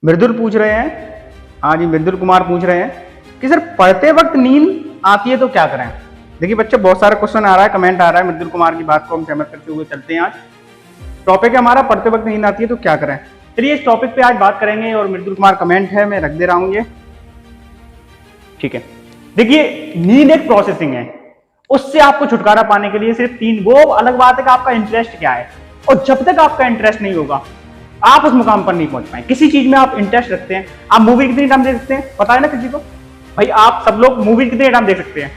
मृदुल पूछ रहे हैं, हाँ जी मृदुल कुमार पूछ रहे हैं कि सर पढ़ते वक्त नींद आती है तो क्या करें। देखिए बच्चे बहुत सारा क्वेश्चन आ रहा है, कमेंट आ रहा है, मृदुल कुमार की बात को हम सहमत करते हुए चलते हैं। आज टॉपिक है हमारा पढ़ते वक्त नींद आती है तो क्या करें। चलिए इस टॉपिक पे आज बात करेंगे और मृदुल कुमार कमेंट है, मैं रख दे रहा हूँ ये, ठीक है। देखिए नींद एक प्रोसेसिंग है, उससे आपको छुटकारा पाने के लिए सिर्फ तीन, वो अलग बात है कि आपका इंटरेस्ट क्या है, और जब तक आपका इंटरेस्ट नहीं होगा आप उस मुकाम पर नहीं पहुंच पाए। किसी चीज में आप इंटरेस्ट रखते हैं, आप मूवी कितनी टाइम देख सकते हैं पता है ना किसी को, भाई आप सब लोग मूवी कितने टाइम देख सकते हैं,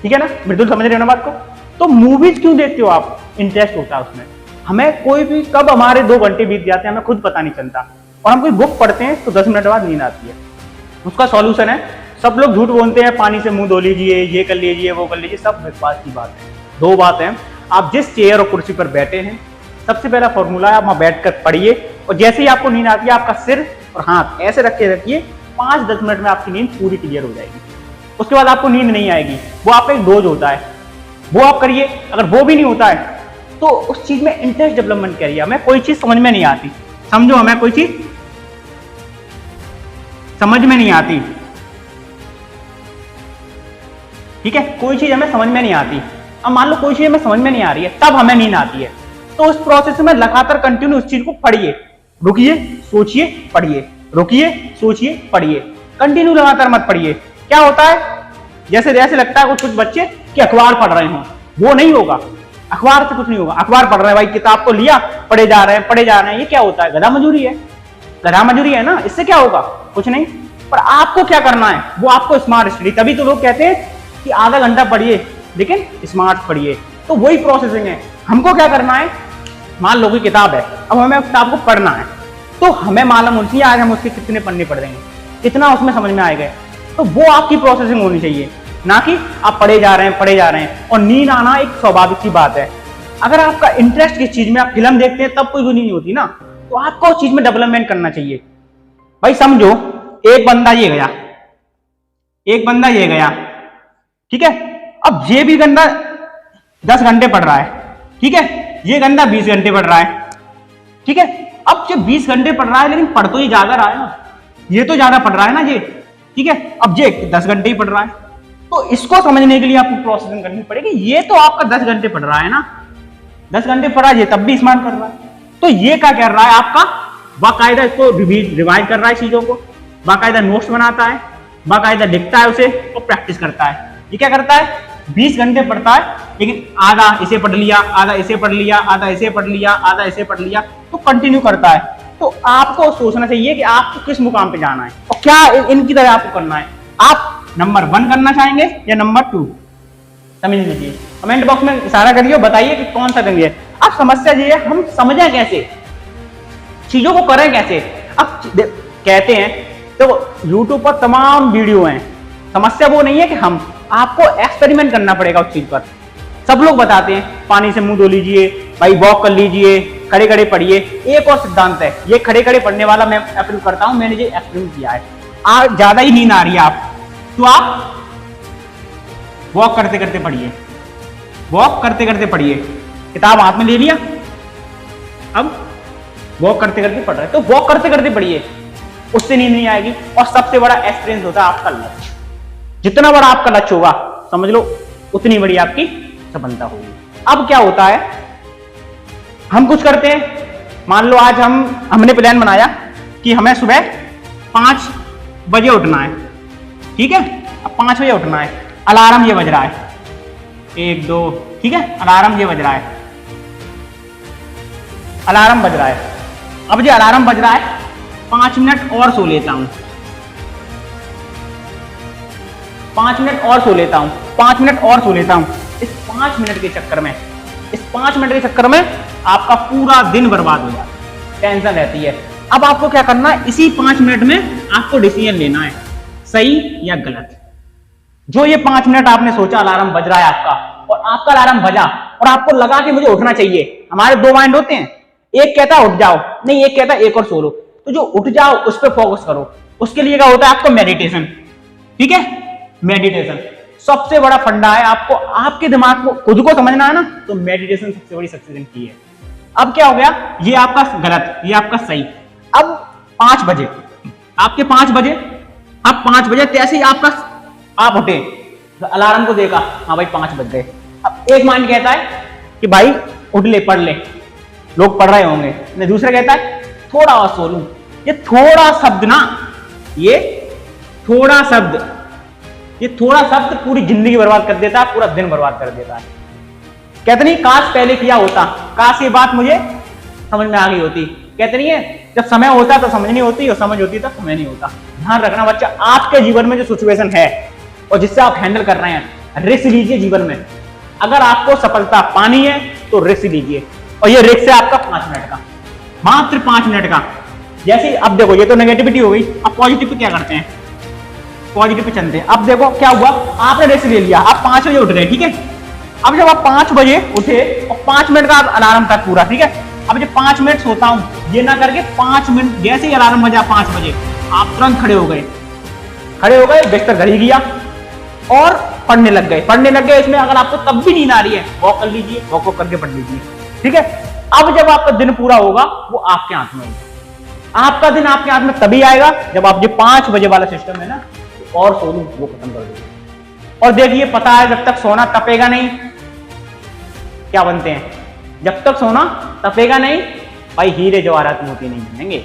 ठीक है ना, मृदुल समझ रहे हो ना बात को। तो मूवीज क्यों देखते हो आप, इंटरेस्ट होता है उसमें। हमें कोई भी कब हमारे 2 घंटे बीत जाते हैं हमें खुद पता नहीं चलता, और हम कोई बुक पढ़ते हैं तो 10 मिनट बाद नींद आती है। उसका सॉल्यूशन है, सब लोग झूठ बोलते हैं, पानी से मुंह धो लीजिए, ये कर लीजिए, वो कर लीजिए, सब बकवास की बात है। 2 बात है, आप जिस चेयर और कुर्सी पर बैठे हैं सबसे पहला फॉर्मूला है आप वहां बैठकर पढ़िए, और जैसे ही आपको नींद आती है आपका सिर और हाथ ऐसे रख के रखिए, 5-10 मिनट में आपकी नींद पूरी क्लियर हो जाएगी। उसके बाद आपको नींद नहीं आएगी, वो आपका एक डोज होता है, वो आप करिए। अगर वो भी नहीं होता है तो उस चीज में इंटरेस्ट डेवलपमेंट करिए। हमें कोई चीज समझ में नहीं आती, समझो, हमें कोई चीज समझ में नहीं आती, ठीक है, कोई चीज हमें समझ में नहीं आती। अब मान लो कोई चीज हमें समझ में नहीं आ रही है, तब हमें नींद आती है, तो उस प्रोसेस में लगातार कंटिन्यू उस चीज को पढ़िए, रुकिए सोचिए पढ़िए, रुकिए सोचिए पढ़िए, कंटिन्यू लगातार मत पढ़िए। क्या होता है, जैसे जैसे लगता है कुछ बच्चे कि अखबार पढ़ रहे हो, वो नहीं होगा, अखबार से कुछ नहीं होगा। अखबार पढ़ रहे हैं भाई, किताब को लिया, पढ़े जा रहे हैं पढ़े जा रहे हैं, ये क्या होता है, गधा मजूरी है, गधा मजूरी है ना, इससे क्या होगा, कुछ नहीं। पर आपको क्या करना है, वो आपको स्मार्ट स्टडी, तभी तो लोग कहते हैं कि आधा घंटा पढ़िए लेकिन स्मार्ट पढ़िए, तो वही प्रोसेसिंग है। हमको क्या करना है, मान लो कोई किताब है, अब हमें किताब को पढ़ना है, तो हमें मालूम होनी चाहिए आज हम उसके कितने पन्ने पढ़ देंगे, कितना उसमें समझ में आएगा, तो वो आपकी प्रोसेसिंग होनी चाहिए, ना कि आप पढ़े जा रहे हैं। और नींद आना एक स्वाभाविक सी बात है। अगर आपका इंटरेस्ट किस चीज में, आप फिल्म देखते हैं तब कोई नींद नहीं होती ना, तो आपको उस चीज में डेवलपमेंट करना चाहिए। भाई समझो एक बंदा ये गया, एक बंदा ये गया, ठीक है, अब ये भी गंदा 10 घंटे पढ़ रहा है, ठीक है, ये गंदा 20 घंटे पढ़ रहा है, ठीक है। अब जब 20 घंटे पढ़ रहा है लेकिन पढ़ तो ये ज्यादा रहा है ना, ये तो ज्यादा पढ़ रहा है ना ये, ठीक है, अब ये 10 घंटे ही पढ़ रहा है, तो इसको समझने के लिए आपको प्रोसेसिंग करनी पड़ेगी। ये तो आपका 10 घंटे पढ़ रहा है ना, 10 घंटे पढ़ा, ये तब भी स्मार्ट कर रहा है, तो ये क्या कर रहा है, आपका बाकायदा इसको रिवाइज कर रहा है, चीजों को बाकायदा नोट्स बनाता है, बाकायदा लिखता है उसे और प्रैक्टिस करता है। ये क्या करता है, 20 घंटे पढ़ता है लेकिन आधा इसे पढ़ लिया, आधा इसे पढ़ लिया, आधा इसे पढ़ लिया, आधा इसे पढ़ लिया, तो कंटिन्यू करता है। तो आपको सोचना चाहिए कि आपको किस मुकाम पे जाना है और क्या इनकी तरह आपको करना है। आप नंबर 1 करना चाहेंगे या नंबर 2, समझ लीजिए, कमेंट बॉक्स में इशारा करिए, बताइए कि कौन सा करेंगे। अब समस्या ये है, हम समझें कैसे, चीजों को करें कैसे। अब कहते हैं तो YouTube पर तमाम वीडियो हैं, समस्या वो नहीं है कि हम, आपको एक्सपेरिमेंट करना पड़ेगा उस चीज पर। सब लोग बताते हैं पानी से मुंह धो लीजिए, भाई वॉक कर लीजिए, खड़े खड़े पढ़िए। एक और सिद्धांत है, ये खड़े खड़े पढ़ने वाला मैं अप्रूव करता हूं, मैंने ये एक्सपेरिमेंट किया है। आज ज्यादा ही नींद आ रही है आप, तो आप वॉक करते करते पढ़िए, वॉक करते करते पढ़िए, किताब हाथ में ले लिया, अब वॉक करते करते पढ़ रहे, तो वॉक करते करते पढ़िए, उससे नींद नहीं आएगी। और सबसे बड़ा एक्सपीरियंस होता है आपका लक्ष्य, जितना बड़ा आपका लक्ष्य होगा समझ लो उतनी बड़ी आपकी सफलता होगी। अब क्या होता है, हम कुछ करते हैं, मान लो आज हमने प्लान बनाया कि हमें सुबह 5 बजे उठना है, ठीक है, अब 5 बजे उठना है, अलार्म ये बज रहा है, 1 2, ठीक है, अलार्म ये बज रहा है, अलार्म बज रहा है। अब ये अलार्म बज रहा है, 5 मिनट और सो लेता हूं, 5 मिनट और सो लेता हूं, 5 मिनट और सो लेता हूं। इस 5 मिनट के चक्कर में, इस 5 मिनट के चक्कर में आपका पूरा दिन बर्बाद हो जाता है, टेंशन रहती है। अब आपको क्या करना है, इसी 5 मिनट में आपको डिसीजन लेना है, सही या गलत। जो ये 5 मिनट आपने सोचा अलार्म बज रहा है आपका, और आपका अलार्म बजा और आपको लगा कि मुझे उठना चाहिए, हमारे 2 माइंड होते हैं, एक कहता है उठ जाओ, नहीं एक कहता है एक और सो लो, तो जो उठ जाओ उस पर फोकस करो। उसके लिए क्या होता है, आपको मेडिटेशन, ठीक है, मेडिटेशन सबसे बड़ा फंडा है। आपको आपके दिमाग को खुद को समझना है ना, तो मेडिटेशन सबसे बड़ी सक्सेस की है। अब क्या हो गया, ये आपका गलत, ये आपका सही। अब 5 बजे आपके 5 बजे, अब 5 बजे जैसे ही आपका आप उठे, अलार्म को देखा, हाँ भाई 5 बज गए। अब एक माइंड कहता है कि भाई उठ ले, पढ़ ले, लोग पढ़ रहे होंगे, नहीं दूसरा कहता है थोड़ा और सो लूं। ये थोड़ा शब्द ना, ये थोड़ा शब्द पूरी जिंदगी बर्बाद कर देता है, पूरा दिन बर्बाद कर देता है। कहते नहीं काश पहले किया होता, काश ये बात मुझे समझ में आ गई होती। कहते नहीं है जब समय होता तो समझ नहीं होती, और समझ होती तो समय नहीं होता। ध्यान रखना बच्चा, आपके जीवन में जो सिचुएशन है और जिससे आप हैंडल कर रहे हैं, रिस्क लीजिए जीवन में। अगर आपको सफलता पानी है तो रिस्क लीजिए, और ये रिस्क है आपका 5 मिनट का, मात्र 5 मिनट का। जैसे अब देखो, ये तो नेगेटिविटी हो गई, अब पॉजिटिव पे क्या करते हैं, पॉजिटिव पे चलते हैं। अब देखो क्या हुआ, आपने रिस्क ले लिया, आप 5 बजे उठ रहे, ठीक है। अब जब आप 5 बजे उठे और 5 मिनट का अलार्म था पूरा, ठीक है। अब जब 5 मिनट सोता हूं, ये ना करके 5 मिनट जैसे ही अलार्म बजा 5 बजे, आप तुरंत खड़े हो गए, बिस्तर घर ही गया और पढ़ने लग गए। इसमें अगर आपको तब भी नींद आ रही है, वॉक कर लीजिए, वॉक करके पढ़ लीजिए, ठीक है। अब जब आपका दिन पूरा होगा, वो आपके हाथ में होगा। आपका दिन आपके हाथ में तभी आएगा जब आप जो 5 बजे वाला सिस्टम है ना, और सो लूं, वो खत्म कर दो। और देखिए, पता है जब तक सोना तपेगा नहीं, क्या बनते हैं, जब तक सोना तपेगा नहीं भाई, हीरे जवाहरात मोती नहीं बनेंगे।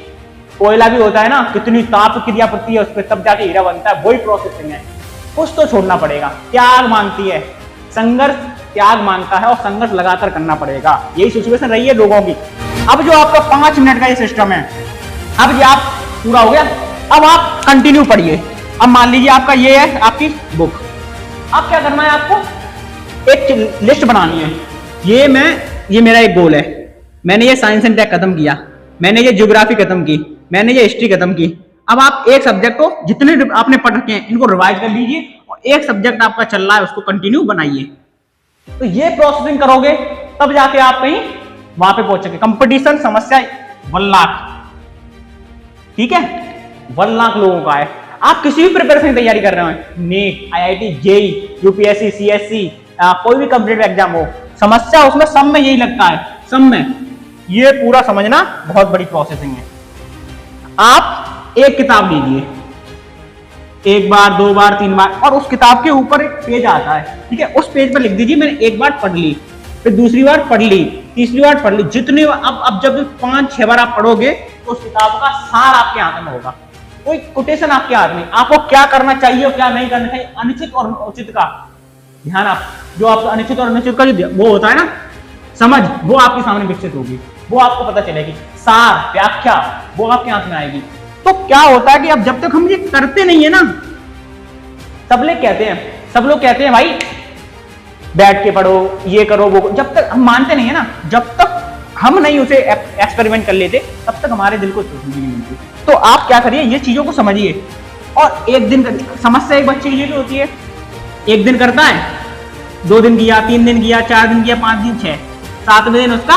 कोयला भी होता है ना, कितनी ताप क्रिया पड़ती है उस पर, तब जाके हीरा बनता है, वही प्रोसेसिंग है। कुछ तो छोड़ना पड़ेगा, त्याग मांगती है, संघर्ष त्याग मांगता है, और संघर्ष लगातार करना पड़ेगा। यही सिचुएशन रही है लोगों की। अब जो आपका 5 मिनट का ये सिस्टम है, अब ये आप पूरा हो गया, अब आप कंटिन्यू पढ़िए। अब मान लीजिए आपका ये है आपकी बुक, अब क्या करना है, आपको एक लिस्ट बनानी है। ये मेरा एक गोल है, मैंने ये साइंस एंड टेक खत्म किया, मैंने ये ज्योग्राफी खत्म की, मैंने ये हिस्ट्री खत्म की। अब आप एक सब्जेक्ट को, जितने आपने पढ़ रखे हैं, इनको रिवाइज कर लीजिए, और एक सब्जेक्ट आपका चल रहा है उसको कंटिन्यू बनाइए। तो ये प्रोसेसिंग करोगे तब जाके आप कहीं वहां पे पहुंचोगे। कंपटीशन समस्या 1 लाख, ठीक है, 1 लाख लोगों का है। आप किसी भी प्रिपरेशन की तैयारी कर रहे हो, NEET, IIT, JEE, UPSC, CSC, कोई भी कॉम्पिटिटिव एग्जाम हो, समस्या उसमें सब में यही लगता है, सब में। ये पूरा समझना बहुत बड़ी प्रोसेसिंग है। आप एक किताब लीजिए, 1 बार, 2 बार, 3 बार, और उस किताब के ऊपर एक पेज आता है, ठीक है, उस पेज पर लिख दीजिए मैंने 1 बार पढ़ ली, फिर दूसरी बार पढ़ ली, तीसरी बार पढ़ ली। जितने अब जब 5-6 बार आप पढ़ोगे तो उस किताब का सार आपके हाथ में होगा, कोई कोटेशन आपके हाथ में, आपको क्या करना चाहिए और क्या नहीं करना चाहिए, अनुचित और उचित का ध्यान, आप जो आप अनुचित और अनुचित का जो वो होता है ना समझ, वो आपके सामने विकसित होगी, वो आपको पता चलेगी, सार व्याख्या वो आपके हाथ में आएगी। तो क्या होता है कि अब जब तक हम ये करते नहीं है ना, सब लोग कहते हैं भाई बैठ के पढ़ो, ये करो, वो, जब तक हम मानते नहीं है ना, जब तक हम नहीं उसे एक्सपेरिमेंट कर लेते, तब तक हमारे दिल को सुकून नहीं मिलती। तो आप क्या करिए, ये चीजों को समझिए, और एक दिन समस्या एक बच्चे की ये भी होती है, एक दिन करता है, 2 दिन किया, 3 दिन किया, 4 दिन किया, 5 दिन, 6, 7वें दिन उसका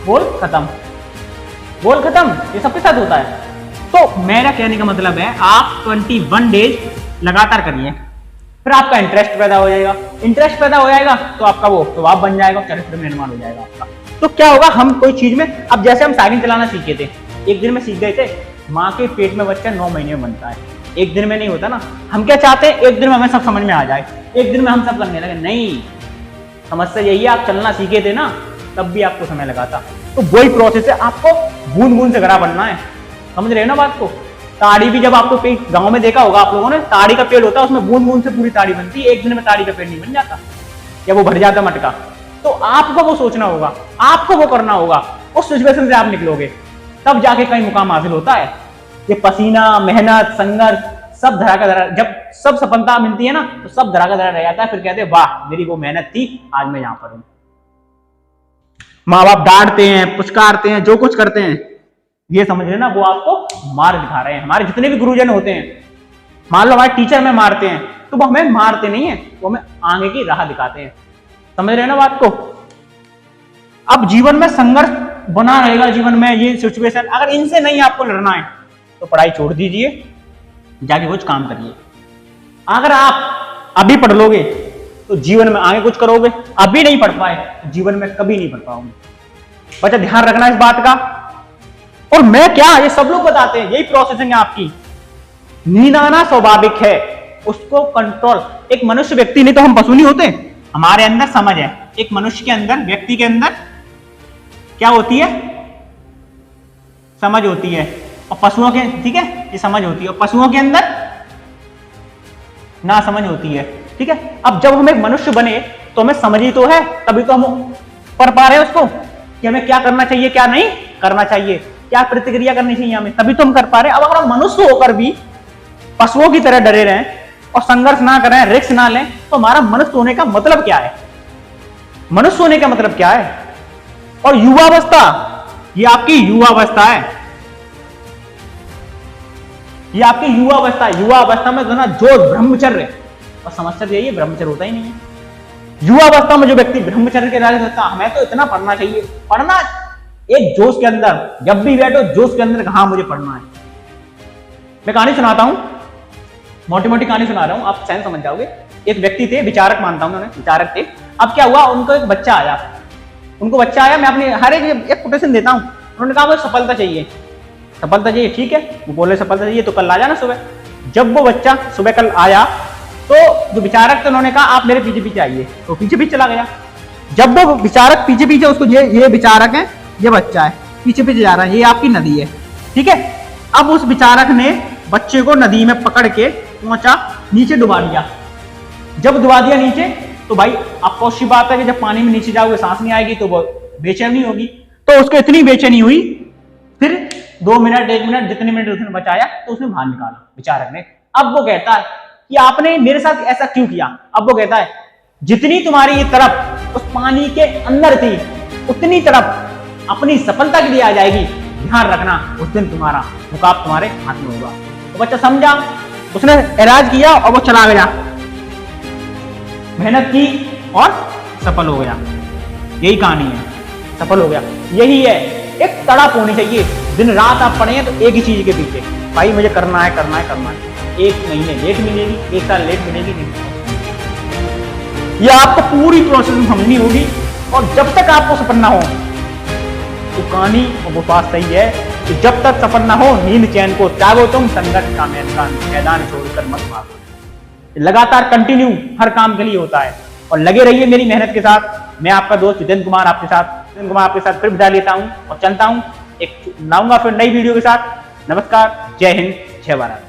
गोल खत्म, ये सबके साथ होता है। तो मेरा कहने का मतलब है, आप 21 डेज लगातार करिए, फिर आपका इंटरेस्ट पैदा हो जाएगा, तो आपका वो स्वभाव बन जाएगा, चरित्र निर्माण हो जाएगा आपका। तो क्या होगा, हम कोई चीज में, अब जैसे हम साइकिल चलाना सीखे थे, एक दिन में सीख गए थे, माँ के पेट में बच्चा 9 महीने में बनता है, एक दिन में नहीं होता ना। हम क्या चाहते हैं, एक दिन में हमें सब समझ में आ जाए, एक दिन में हम सब करने लगे, नहीं, समस्या यही है, आप चलना सीखे थे ना, तब भी आपको समय लगा था। तो वही प्रोसेस है, आपको बूंद बूंद से घड़ा बनना है, समझ रहे हो ना बात को। ताड़ी भी जब आपको गांव में देखा होगा आप लोगों ने, ताड़ी का पेड़ होता है, उसमें बूंद बूंद से पूरी ताड़ी बनती है, एक दिन में ताड़ी का पेड़ नहीं बन जाता, या वो भर जाता मटका। तो आपको वो सोचना होगा, आपको वो करना होगा, उस सिचुएशन से आप निकलोगे, तब जाके कहीं मुकाम हासिल होता है। ये पसीना, मेहनत, संघर्ष सब धरा का धरा, जब सब सफलता मिलती है ना, तो सब धरा का धरा रह जाता है, फिर कहते हैं वाह मेरी वो मेहनत थी, आज मैं यहां पर हूं। माँ बाप डांटते हैं, पुचकारते हैं, जो कुछ करते हैं, ये समझ लेना वो आपको मार्ग दिखा रहे हैं। हमारे जितने भी गुरुजन होते हैं, मान लो हमारे टीचर में मारते हैं, तो वो हमें मारते नहीं है, वो हमें आगे की राह दिखाते हैं, समझ रहे हैं ना बात को। अब जीवन में संघर्ष बना रहेगा, जीवन में ये सिचुएशन, अगर इनसे नहीं आपको लड़ना है तो पढ़ाई छोड़ दीजिए, जाके कुछ काम करिए। अगर आप अभी पढ़ लोगे तो जीवन में आगे कुछ करोगे, अभी नहीं पढ़ पाए तो जीवन में कभी नहीं पढ़ पाओगे। बच्चा ध्यान रखना इस बात का। और मैं क्या, ये सब लोग बताते हैं, यही प्रोसेसिंग है आपकी। नींद आना स्वाभाविक है, उसको कंट्रोल, एक मनुष्य व्यक्ति नहीं तो हम पशु नहीं होते, हमारे अंदर समझ है। एक मनुष्य के अंदर, व्यक्ति के अंदर क्या होती है? समझ होती है। और पशुओं के, ठीक है, ये समझ होती है, और पशुओं के अंदर ना समझ होती है, ठीक है। अब जब हम एक मनुष्य बने तो हमें समझ ही तो है, तभी तो हम कर पा रहे हैं उसको कि हमें क्या करना चाहिए, क्या नहीं करना चाहिए, क्या प्रतिक्रिया करनी चाहिए हमें, तभी तो हम कर पा रहे हैं। अब अगर हम मनुष्य होकर भी पशुओं की तरह डरे रहें और संघर्ष ना करें, रिस्क ना लें, तो हमारा मनुष्य होने का मतलब क्या है? मनुष्य होने का मतलब क्या है? और युवावस्था, ये आपकी युवावस्था है, ये आपकी युवावस्था है। युवावस्था में ना जो ब्रह्मचर्य, और समस्या यही है, ब्रह्मचर्य होता ही नहीं है। युवावस्था में जो व्यक्ति ब्रह्मचर्य के राज करता, हमें तो इतना पढ़ना चाहिए, पढ़ना एक जोश के अंदर, जब भी बैठो जोश के अंदर, हाँ मुझे पढ़ना है। मैं कहानी सुनाता हूं, मोटी मोटी कहानी सुना रहा हूं, आप सहन समझ जाओगे। एक व्यक्ति थे, विचारक मानता हूं, उन्होंने विचारक थे। अब क्या हुआ, उनको एक बच्चा आया, मैं अपने हर एक कोटेशन देता हूं। उन्होंने कहा मुझे सफलता चाहिए, सफलता चाहिए, ठीक है। वो बोले सफलता चाहिए तो कल आ जाना सुबह। जब वो बच्चा सुबह कल आया तो जो विचारक थे उन्होंने कहा आप मेरे पीछे पीछे आइए, तो पीछे पीछे चला गया। जब वो विचारक पीछे पीछे, उसको ये विचारक है, ये बच्चा है, पीछे पीछे जा रहा है, ये आपकी नदी है, ठीक है। अब उस विचारक ने बच्चे को नदी में पकड़ के पहुंचा, नीचे डुबा दिया। जब डुबा दिया नीचे, तो भाई आपको सी बात है कि जब पानी में नीचे जाओगे सांस नहीं आएगी, तो वो बेचैनी होगी। तो उसको इतनी बेचैनी हुई, फिर 2 मिनट 1 मिनट जितने मिनट उसने बचाया तो उसने बाहर निकाला विचारक ने। अब वो कहता है कि आपने मेरे साथ ऐसा क्यों किया? अब वो कहता है जितनी तुम्हारी ये तरफ उस पानी के अंदर थी, उतनी तरफ अपनी सफलता के लिए आ जाएगी, ध्यान रखना, उस दिन तुम्हारा मुकाम तुम्हारे हाथ में होगा। तो बच्चा समझा, उसने एराज किया और वो चला गया, मेहनत की और सफल हो गया। यही कहानी है, सफल हो गया। यही है, एक तड़प होनी चाहिए। दिन रात आप पढ़े तो एक ही चीज के पीछे, भाई मुझे करना है, करना है, करना है। 1 महीने लेट मिलेगी, 1 साल लेट मिलेगी, नहीं। ये आपको पूरी प्रोसेस समझनी होगी। और जब तक आपको सफल ना हो, तो कहानी और वो बात सही है कि जब तक सफल ना हो, नींद चैन को त्यागो, तुम संघर्ष का मैदान छोड़कर मत भागो। लगातार कंटिन्यू हर काम के लिए होता है, और लगे रहिए मेरी मेहनत के साथ। मैं आपका दोस्त जितेंद्र कुमार आपके साथ फिर विदा लेता हूं और चलता हूं, एक लाऊंगा फिर नई वीडियो के साथ। नमस्कार, जय हिंद, जय भारत।